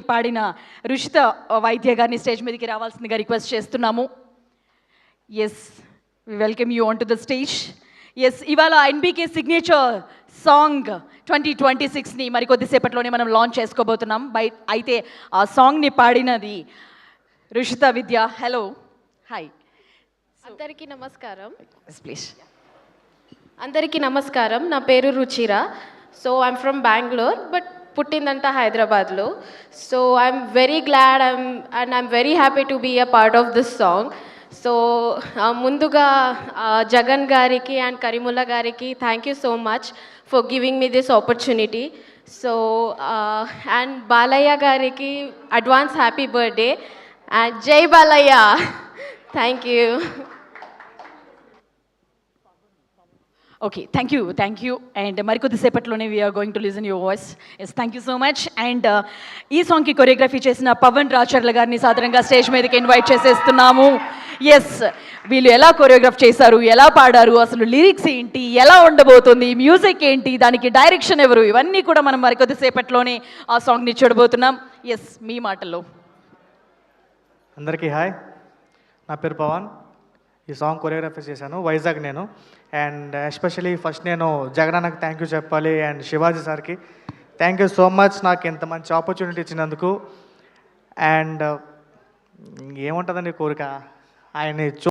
పాడిన రుషిత వైద్య గారిని స్టేజ్ మీదకి రావాల్సిందిగా రిక్వెస్ట్ చేస్తున్నాము. Yes, we welcome you on to the stage. Yes, ఇవాళ ఎన్బీకే సిగ్నేచర్ సాంగ్ 2026ని మరికొద్దిసేపట్లోనే మనం లాంచ్ చేసుకోబోతున్నాం. అయితే ఆ సాంగ్ని పాడినది రుషిత విద్య. Hello, hi. అందరికీ నమస్కారం. ప్లీజ్. అందరికీ నమస్కారం. నా పేరు Ruchira. So I'm from Bengaluru, but పుట్టిందంతా హైదరాబాద్లో. So I'm very glad and I'm very happy to be a part of this song. So ముందుగా జగన్ గారికి అండ్ కరీముల్లా గారికి thank you so much for giving me this opportunity. So and Balayya గారికి advance happy birthday and జై Balayya. Thank you. Okay, thank you. And మరికొద్దిసేపట్లోనే we're going to listen your voice. Yes, thank you so much. And ఈ సాంగ్కి choreography చేసిన పవన్ రాచర్ల గారిని సాధారణంగా stage మీదకి invite చేసేస్తున్నాము. Yes, వీళ్ళు ఎలా కొరియోగ్రాఫ్ చేశారు, ఎలా పాడారు, అసలు లిరిక్స్ ఏంటి, ఎలా ఉండబోతుంది, మ్యూజిక్ ఏంటి, దానికి డైరెక్షన్ ఎవరు, ఇవన్నీ కూడా మనం మరికొద్దిసేపట్లోనే ఆ సాంగ్ని చూడబోతున్నాం. ఎస్, మీ మాటల్లో. అందరికీ హాయ్, నా పేరు పవన్. ఈ సాంగ్ కొరియోగ్రఫీ చేశాను వైజాగ్ నేను. అండ్ ఎస్పెషలీ ఫస్ట్ నేను జగనన్నకి థ్యాంక్ యూ చెప్పాలి అండ్ శివాజీ సార్కి థ్యాంక్ యూ సో మచ్ నాకు ఇంత మంచి ఆపర్చునిటీ ఇచ్చినందుకు. అండ్ ఏముంటుందండి కోరిక, ఆయన్ని